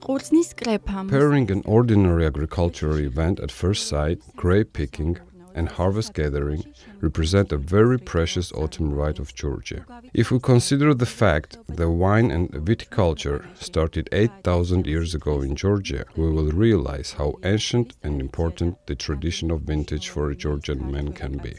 Pairing an ordinary agricultural event at first sight, grape picking, and harvest gathering represent a very precious autumn rite of Georgia. If we consider the fact that wine and viticulture started 8,000 years ago in Georgia, we will realize how ancient and important the tradition of vintage for a Georgian man can be.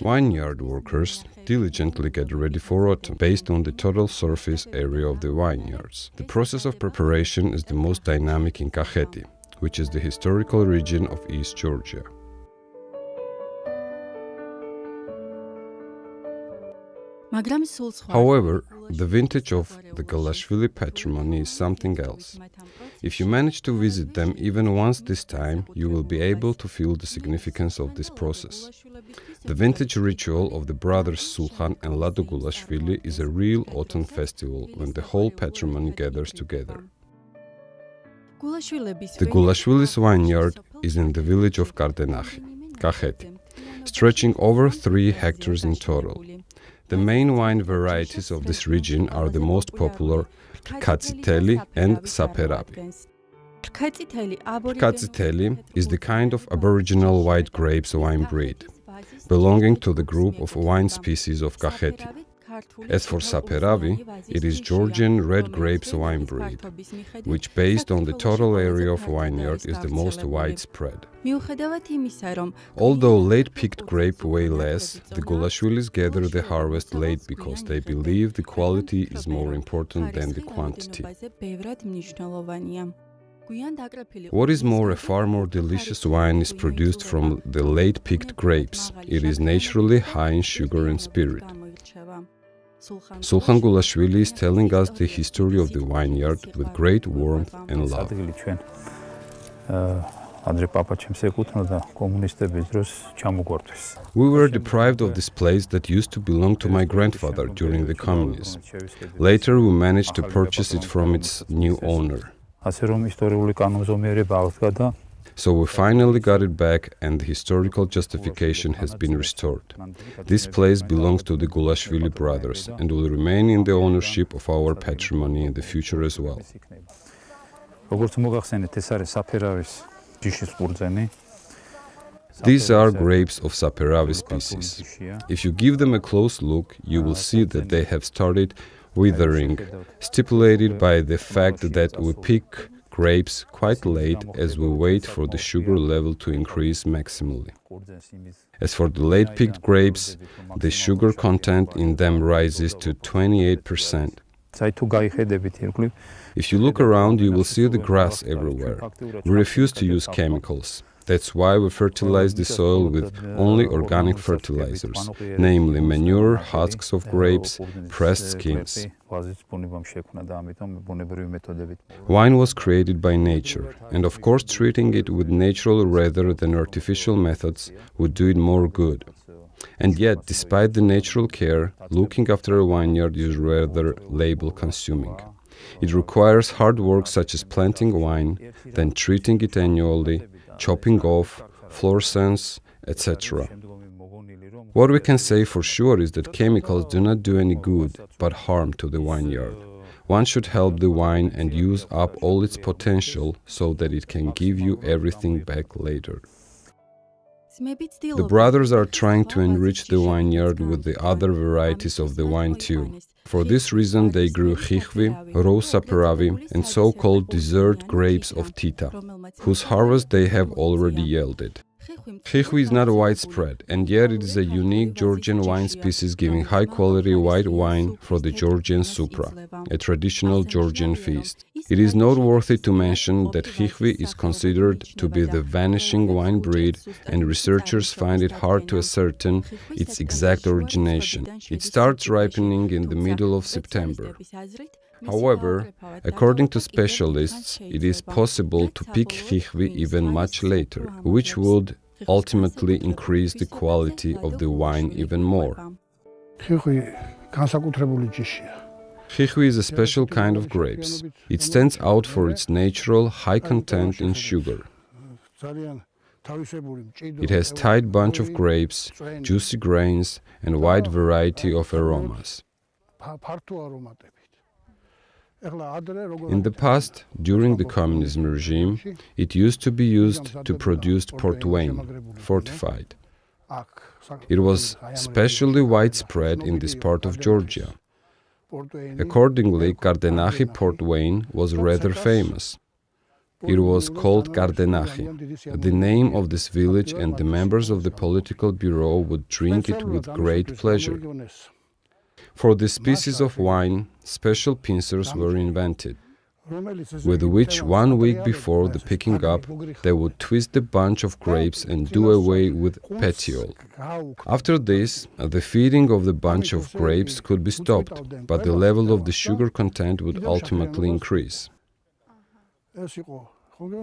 Vineyard workers diligently get ready for autumn based on the total surface area of the vineyards. The process of preparation is the most dynamic in Kakheti, which is the historical region of East Georgia. However, the vintage of the Galashvili patrimony is something else. If you manage to visit them even once this time, you will be able to feel the significance of this process. The vintage ritual of the brothers Sulhan and Lado Gulashvili is a real autumn festival when the whole patrimony gathers together. The Gulashvili's vineyard is in the village of Kardenachi, Kakheti, stretching over 3 hectares in total. The main wine varieties of this region are the most popular Rkatsiteli and Saperavi. Rkatsiteli is the kind of aboriginal white grapes wine breed, belonging to the group of wine species of Kakheti. As for Saperavi, it is Georgian red grapes wine breed, which based on the total area of vineyard is the most widespread. Although late-picked grape weigh less, the Gulashvilis gather the harvest late because they believe the quality is more important than the quantity. What is more, a far more delicious wine is produced from the late-picked grapes. It is naturally high in sugar and spirit. Sulhan Gulashvili is telling us the history of the vineyard with great warmth and love. We were deprived of this place that used to belong to my grandfather during the communism. Later we managed to purchase it from its new owner. So we finally got it back and the historical justification has been restored. This place belongs to the Gulashvili brothers and will remain in the ownership of our patrimony in the future as well. These are grapes of Saperavi species. If you give them a close look, you will see that they have started withering, stipulated by the fact that we pick grapes quite late as we wait for the sugar level to increase maximally. As for the late-picked grapes, the sugar content in them rises to 28%. If you look around, you will see the grass everywhere. We refuse to use chemicals. That's why we fertilize the soil with only organic fertilizers, namely manure, husks of grapes, pressed skins. Wine was created by nature, and of course treating it with natural rather than artificial methods would do it more good. And yet, despite the natural care, looking after a vineyard is rather labor-consuming. It requires hard work such as planting wine, then treating it annually, chopping off, fluorescence, etc. What we can say for sure is that chemicals do not do any good, but harm to the vineyard. One should help the wine and use up all its potential so that it can give you everything back later. The brothers are trying to enrich the vineyard with the other varieties of the wine too. For this reason they grew chichvi, raw saperavi and so-called dessert grapes of Tita, whose harvest they have already yielded. Chichvi is not widespread, and yet it is a unique Georgian wine species giving high-quality white wine for the Georgian supra, a traditional Georgian feast. It is noteworthy to mention that chichvi is considered to be the vanishing wine breed, and researchers find it hard to ascertain its exact origination. It starts ripening in the middle of September. However, according to specialists, it is possible to pick chichvi even much later, which would ultimately increase the quality of the wine even more. Chichvi is a special kind of grapes. It stands out for its natural high content in sugar. It has tight bunch of grapes, juicy grains, and wide variety of aromas. In the past, during the communism regime, it used to be used to produce port wine, fortified. It was especially widespread in this part of Georgia. Accordingly, Kardenachi port wine was rather famous. It was called Kardenachi, the name of this village, and the members of the political bureau would drink it with great pleasure. For this species of wine, special pincers were invented, with which 1 week before the picking up, they would twist the bunch of grapes and do away with petiole. After this, the feeding of the bunch of grapes could be stopped, but the level of the sugar content would ultimately increase.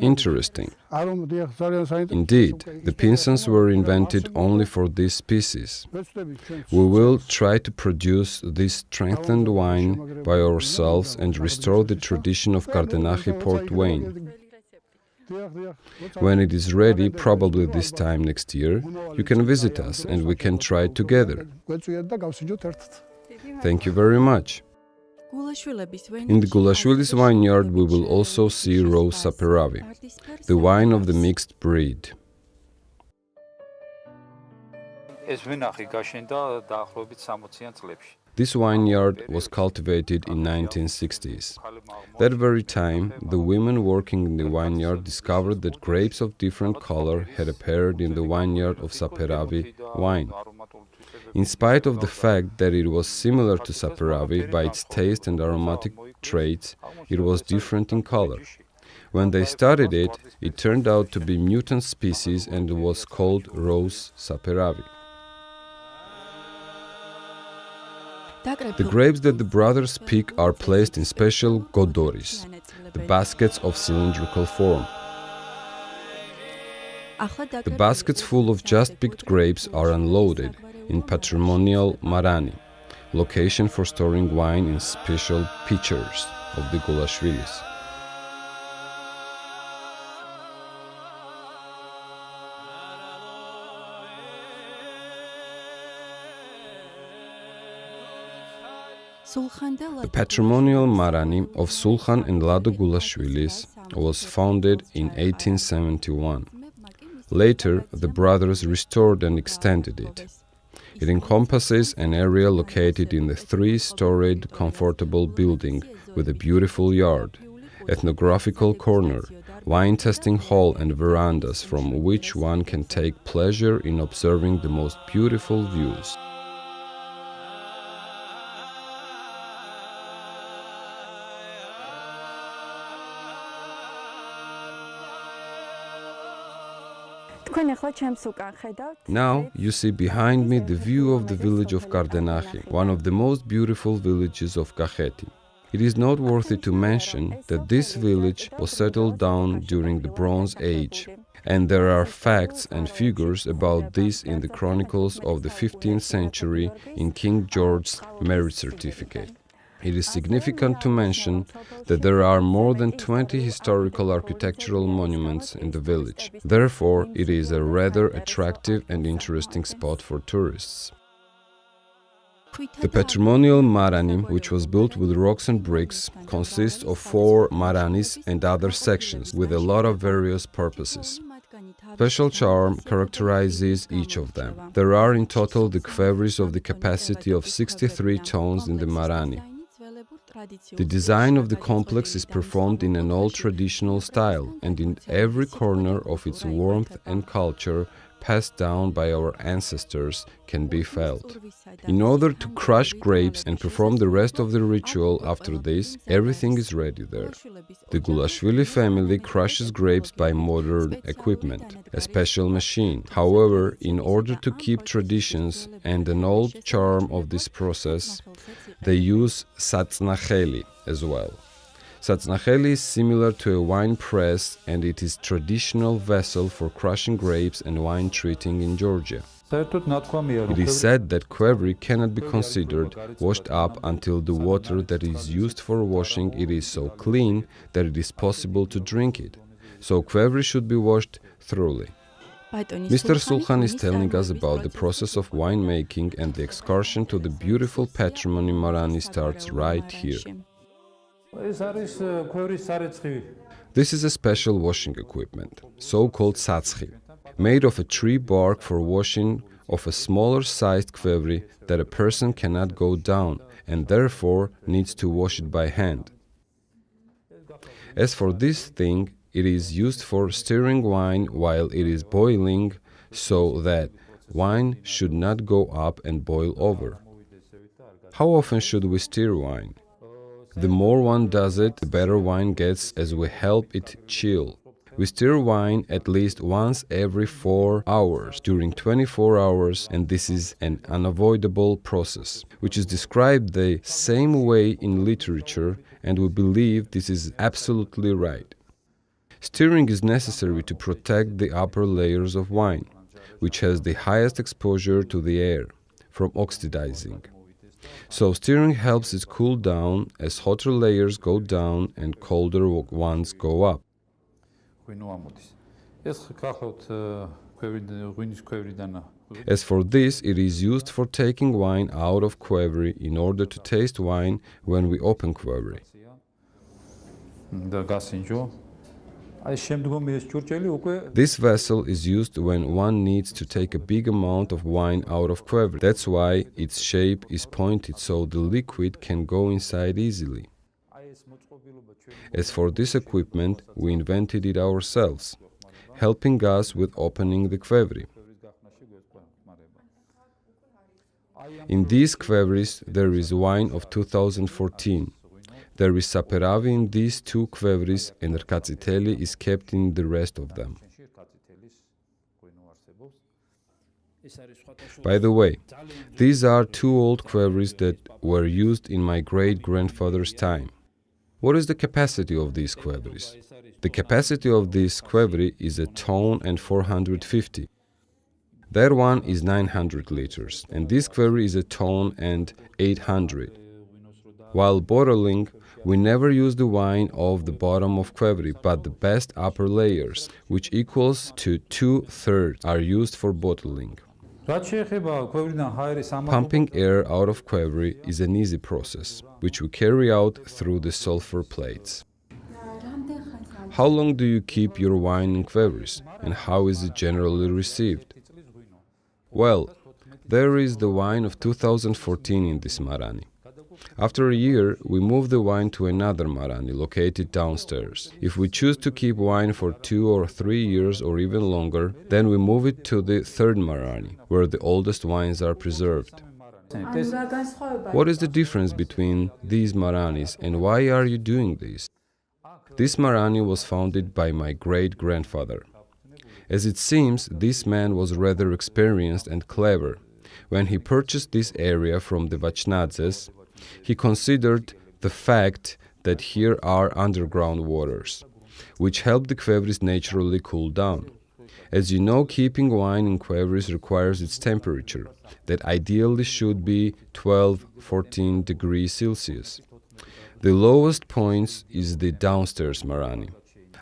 Interesting. Indeed, the pincers were invented only for this species. We will try to produce this strengthened wine by ourselves and restore the tradition of Kardenachi port wine. When it is ready, probably this time next year, you can visit us and we can try it together. Thank you very much. In the Gulashvili's vineyard, we will also see Rose Saperavi, the wine of the mixed breed. This vineyard was cultivated in 1960s. That very time, the women working in the vineyard discovered that grapes of different color had appeared in the vineyard of Saperavi wine. In spite of the fact that it was similar to Saperavi by its taste and aromatic traits, it was different in color. When they studied it, it turned out to be mutant species and was called Rose Saperavi. The grapes that the brothers pick are placed in special godoris, the baskets of cylindrical form. The baskets full of just picked grapes are unloaded in Patrimonial Marani, location for storing wine in special pitchers of the Gulashvilis. The Patrimonial Marani of Sulhan and Lado Gulashvilis was founded in 1871. Later, the brothers restored and extended it. It encompasses an area located in the 3-storied comfortable building with a beautiful yard, ethnographical corner, wine testing hall and verandas from which one can take pleasure in observing the most beautiful views. Now you see behind me the view of the village of Kardenachi, one of the most beautiful villages of Kakheti. It is noteworthy to mention that this village was settled down during the Bronze Age, and there are facts and figures about this in the chronicles of the 15th century in King George's marriage certificate. It is significant to mention that there are more than 20 historical architectural monuments in the village. Therefore, it is a rather attractive and interesting spot for tourists. The Patrimonial Marani, which was built with rocks and bricks, consists of 4 Maranis and other sections with a lot of various purposes. Special charm characterizes each of them. There are in total the qvevris of the capacity of 63 tons in the Marani. The design of the complex is performed in an old traditional style, and in every corner of its warmth and culture passed down by our ancestors can be felt. In order to crush grapes and perform the rest of the ritual after this, everything is ready there. The Gulashvili family crushes grapes by modern equipment, a special machine. However, in order to keep traditions and an old charm of this process, they use satznacheli as well. Satznacheli is similar to a wine press, and it is traditional vessel for crushing grapes and wine treating in Georgia. It is said that qvevri cannot be considered washed up until the water that is used for washing it is so clean that it is possible to drink it. So qvevri should be washed thoroughly. Mr. Sulhan is telling us about the process of winemaking, and the excursion to the beautiful Patrimonial Marani starts right here. This is a special washing equipment, so-called satschi, made of a tree bark for washing of a smaller sized kvevri that a person cannot go down and therefore needs to wash it by hand. As for this thing, it is used for stirring wine while it is boiling so that wine should not go up and boil over. How often should we stir wine? The more one does it, the better wine gets as we help it chill. We stir wine at least once every 4 hours during 24 hours, and this is an unavoidable process, which is described the same way in literature, and we believe this is absolutely right. Stirring is necessary to protect the upper layers of wine, which has the highest exposure to the air, from oxidizing. So stirring helps it cool down as hotter layers go down and colder ones go up. As for this, it is used for taking wine out of kvevri in order to taste wine when we open kvevri. This vessel is used when one needs to take a big amount of wine out of kvevri. That's why its shape is pointed so the liquid can go inside easily. As for this equipment, we invented it ourselves, helping us with opening the kvevri. In these kvevris there is wine of 2014. There is saperavi in these 2 kvevris and rkatsiteli is kept in the rest of them. By the way, these are 2 old kvevris that were used in my great-grandfather's time. What is the capacity of these kvevris? The capacity of this kvevri is 1 ton and 450. That one is 900 liters, and this kvevri is 1 ton and 800. While bottling, we never use the wine of the bottom of kvevri, but the best upper layers, which equals to 2/3, are used for bottling. Pumping air out of kvevri is an easy process, which we carry out through the sulfur plates. How long do you keep your wine in kvevris, and how is it generally received? Well, there is the wine of 2014 in this Marani. After a year, we move the wine to another Marani located downstairs. If we choose to keep wine for 2 or 3 years or even longer, then we move it to the third Marani, where the oldest wines are preserved. What is the difference between these Maranis and why are you doing this? This Marani was founded by my great-grandfather. As it seems, this man was rather experienced and clever. When he purchased this area from the Vachnadzes, he considered the fact that here are underground waters, which help the kvevris naturally cool down. As you know, keeping wine in kvevris requires its temperature, that ideally should be 12-14 degrees Celsius. The lowest point is the downstairs Marani.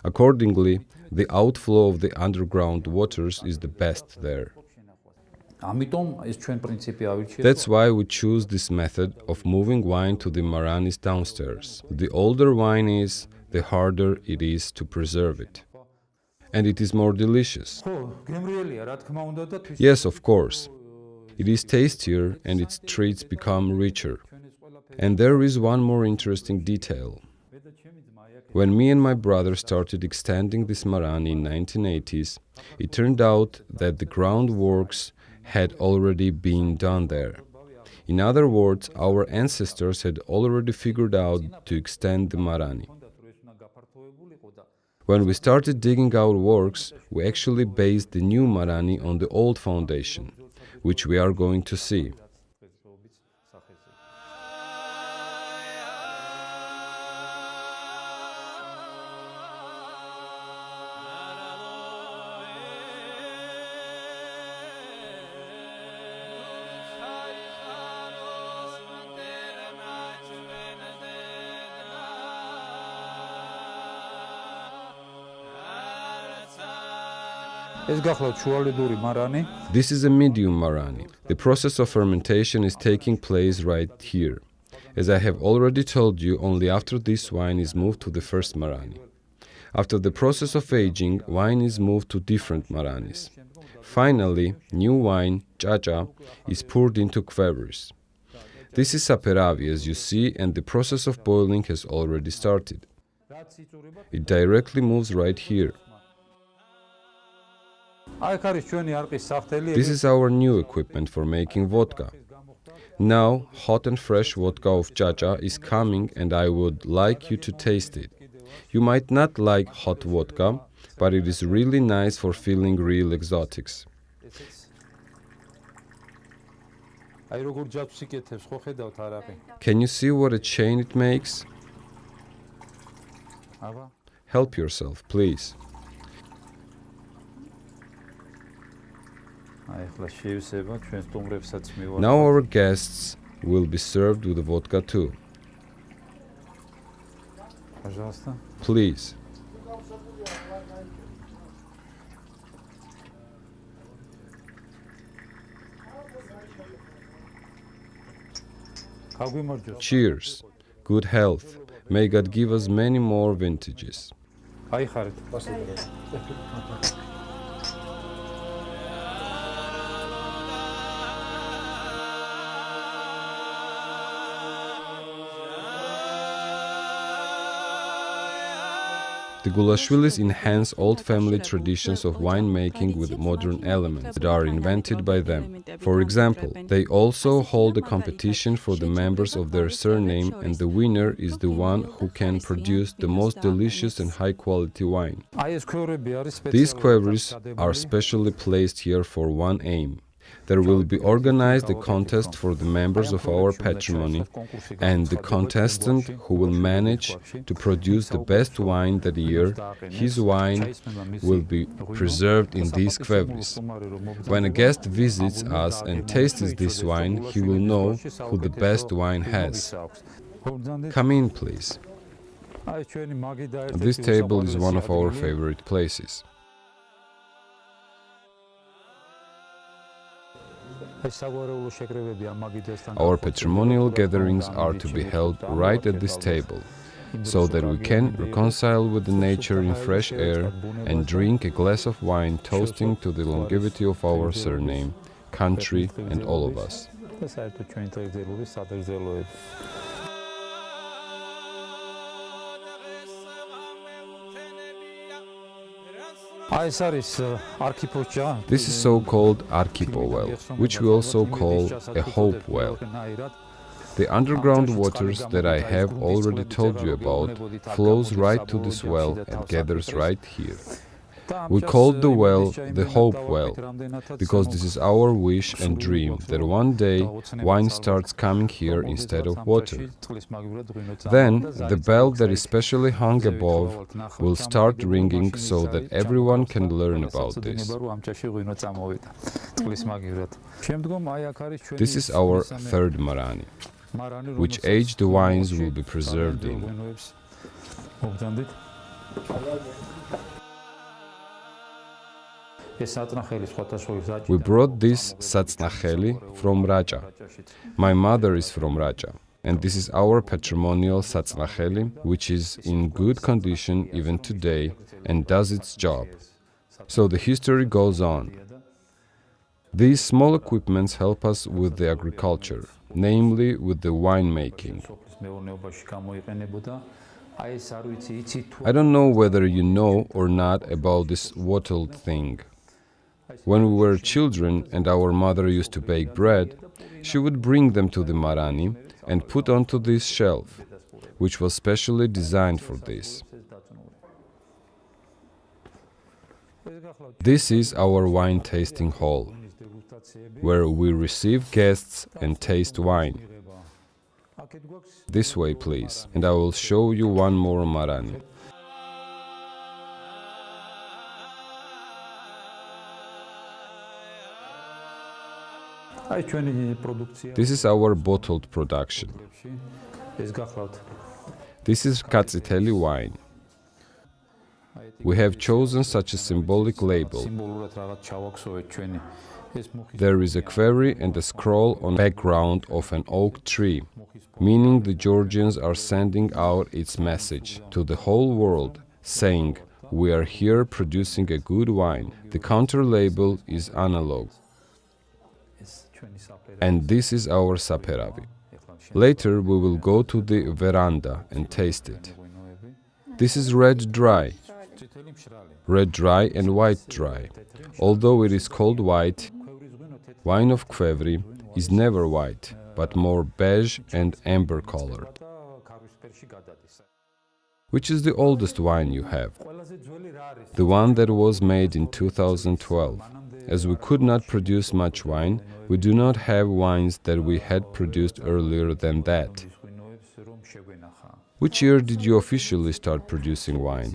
Accordingly, the outflow of the underground waters is the best there. That's why we choose this method of moving wine to the Maranis downstairs. The older wine is, the harder it is to preserve it. And it is more delicious. Yes, of course. It is tastier and its treats become richer. And there is one more interesting detail. When me and my brother started extending this Marani in 1980s, it turned out that the groundworks had already been done there. In other words, our ancestors had already figured out to extend the Marani. When we started digging out works, we actually based the new Marani on the old foundation, which we are going to see. This is a medium Marani. The process of fermentation is taking place right here. As I have already told you, only after this wine is moved to the first Marani. After the process of aging, wine is moved to different Maranis. Finally, new wine, Chacha, is poured into quevers. This is saperavi, as you see, and the process of boiling has already started. It directly moves right here. This is our new equipment for making vodka. Now, hot and fresh vodka of Chacha is coming, and I would like you to taste it. You might not like hot vodka, but it is really nice for feeling real exotics. Can you see what a chain it makes? Help yourself, please. Now our guests will be served with the vodka too. Please. Cheers. Good health. May God give us many more vintages. The Gulashvilis enhance old family traditions of winemaking with modern elements that are invented by them. For example, they also hold a competition for the members of their surname, and the winner is the one who can produce the most delicious and high-quality wine. These quevers are specially placed here for one aim. There will be organized a contest for the members of our patrimony, and the contestant who will manage to produce the best wine that year, his wine will be preserved in these quevers. When a guest visits us and tastes this wine, he will know who the best wine has. Come in, please. This table is one of our favorite places. Our patrimonial gatherings are to be held right at this table, so that we can reconcile with the nature in fresh air and drink a glass of wine toasting to the longevity of our surname, country, and all of us. This is so-called Archipo well, which we also call a hope well. The underground waters that I have already told you about flows right to this well and gathers right here. We called the well the Hope Well, because this is our wish and dream that one day wine starts coming here instead of water. Then the bell that is specially hung above will start ringing so that everyone can learn about this. This is our third Marani, which aged wines will be preserved in. We brought this Satznacheli from Raja. My mother is from Raja, and this is our patrimonial Satznacheli, which is in good condition even today and does its job. So the history goes on. These small equipments help us with the agriculture, namely with the winemaking. I don't know whether you know or not about this wattle thing. When we were children and our mother used to bake bread, she would bring them to the Marani and put onto this shelf, which was specially designed for this. This is our wine tasting hall, where we receive guests and taste wine. This way, please, and I will show you one more Marani. This is our bottled production. This is Katsiteli wine. We have chosen such a symbolic label. There is a query and a scroll on the background of an oak tree. meaning the Georgians are sending out its message to the whole world, saying, "We are here producing a good wine." The counter label is analog. And this is our saperavi. Later we will go to the veranda and taste it. This is red dry and white dry. Although it is called white, wine of Kvevri is never white, but more beige and amber colored. Which is the oldest wine you have? The one that was made in 2012. As we could not produce much wine, we do not have wines that we had produced earlier than that. Which year did you officially start producing wine?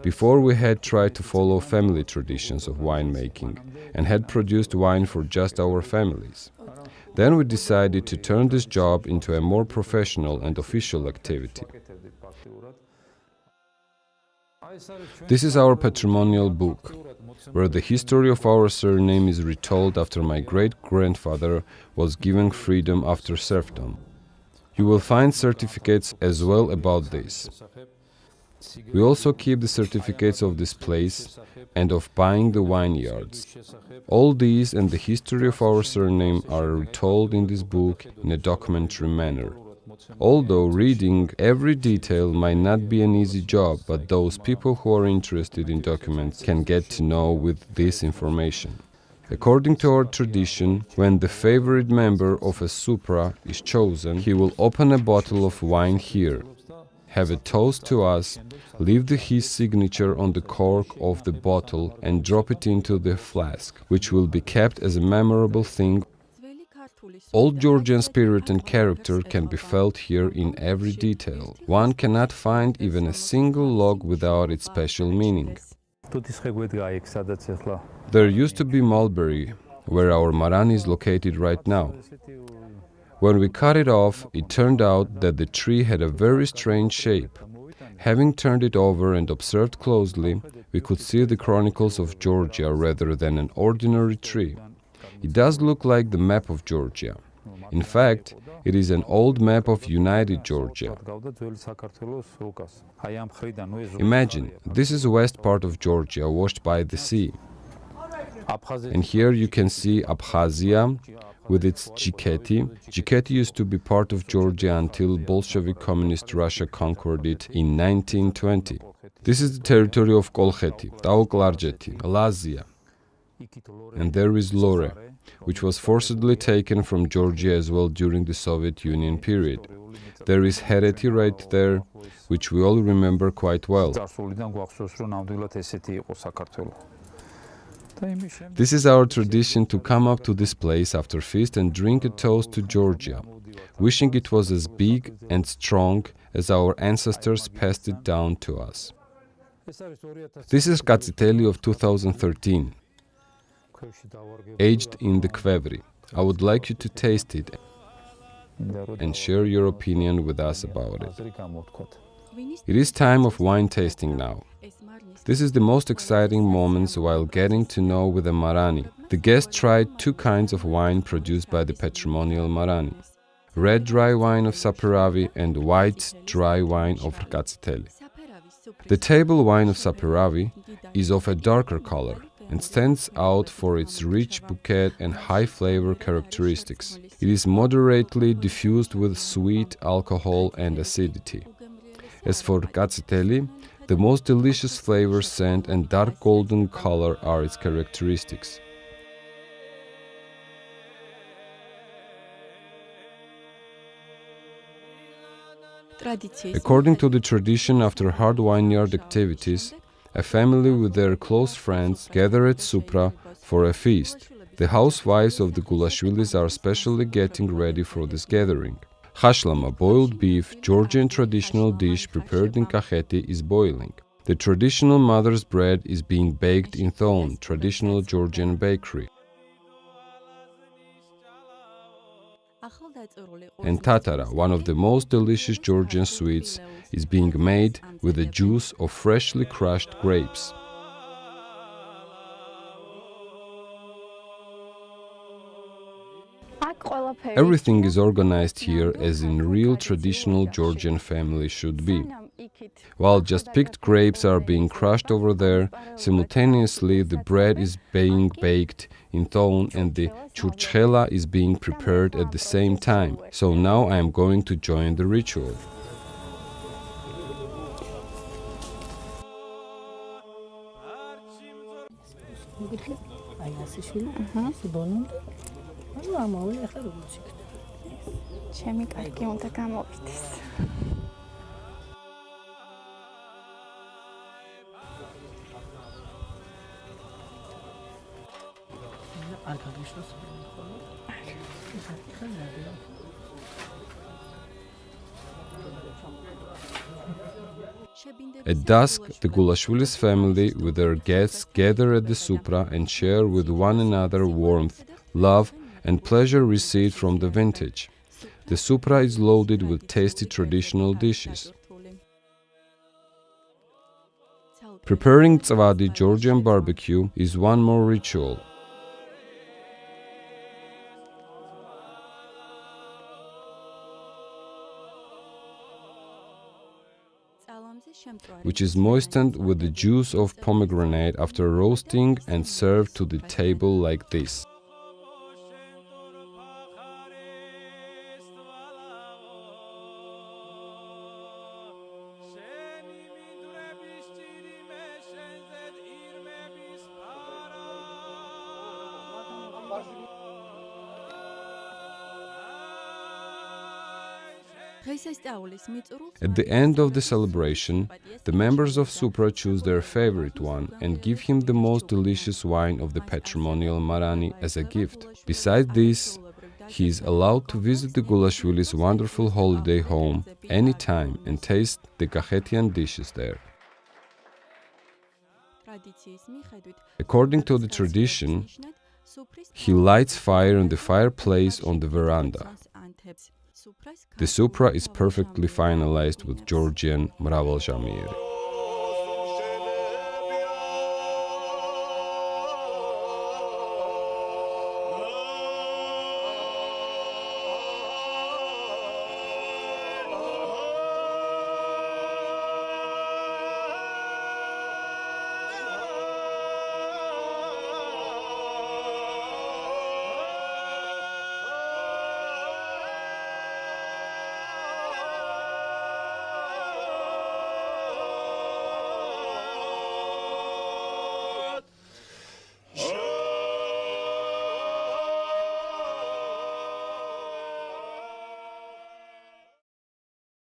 Before we had tried to follow family traditions of winemaking and had produced wine for just our families. Then we decided to turn this job into a more professional and official activity. This is our patrimonial book, where the history of our surname is retold after my great-grandfather was given freedom after serfdom. You will find certificates as well about this. We also keep the certificates of this place and of buying the vineyards. All these and the history of our surname are retold in this book in a documentary manner. Although reading every detail might not be an easy job, but those people who are interested in documents can get to know with this information. According to our tradition, when the favorite member of a supra is chosen, he will open a bottle of wine here, have a toast to us, leave his signature on the cork of the bottle and drop it into the flask, which will be kept as a memorable thing. Old Georgian spirit and character can be felt here in every detail. One cannot find even a single log without its special meaning. There used to be mulberry, where our Marani is located right now. When we cut it off, it turned out that the tree had a very strange shape. Having turned it over and observed closely, we could see the chronicles of Georgia rather than an ordinary tree. It does look like the map of Georgia. In fact, it is an old map of United Georgia. Imagine, this is the west part of Georgia, washed by the sea. And here you can see Abkhazia with its Jiketi. Jiketi used to be part of Georgia until Bolshevik Communist Russia conquered it in 1920. This is the territory of Kolkheti, Taoklarjeti, Lazia. And there is Lore, which was forcibly taken from Georgia as well during the Soviet Union period. There is Hereti right there, which we all remember quite well. This is our tradition to come up to this place after feast and drink a toast to Georgia, wishing it was as big and strong as our ancestors passed it down to us. This is Katsiteli of 2013. Aged in the Kvevri. I would like you to taste it and share your opinion with us about it. It is time of wine tasting now. This is the most exciting moments while getting to know with the Marani. The guest tried two kinds of wine produced by the Patrimonial Marani: red dry wine of Saperavi and white dry wine of Katsiteli. The table wine of Saperavi is of a darker color and stands out for its rich bouquet and high flavor characteristics. It is moderately diffused with sweet alcohol and acidity. As for Katsiteli, the most delicious flavor, scent and dark golden color are its characteristics. According to the tradition, after hard vineyard activities, a family with their close friends gather at Supra for a feast. The housewives of the Gulashvilis are specially getting ready for this gathering. Hashlama, boiled beef, Georgian traditional dish prepared in kacheti, is boiling. The traditional mother's bread is being baked in thon, traditional Georgian bakery. And tatara, one of the most delicious Georgian sweets, is being made with the juice of freshly crushed grapes. Everything is organized here as in real traditional Georgian family should be. While just picked grapes are being crushed over there, simultaneously the bread is being baked in tone and the churchela is being prepared at the same time. So now I am going to join the ritual. At dusk, the Gulashvilis family with their guests gather at the supra and share with one another warmth, love, and pleasure received from the vintage. The supra is loaded with tasty traditional dishes. Preparing tzvadi Georgian barbecue is one more ritual. Which is moistened with the juice of pomegranate after roasting and served to the table like this. At the end of the celebration, the members of Supra choose their favorite one and give him the most delicious wine of the Patrimonial Marani as a gift. Besides this, he is allowed to visit the Gulashvilis' wonderful holiday home anytime and taste the Kakhetian dishes there. According to the tradition, he lights fire in the fireplace on the veranda. The supra is perfectly finalized with Georgian mravel jamiri.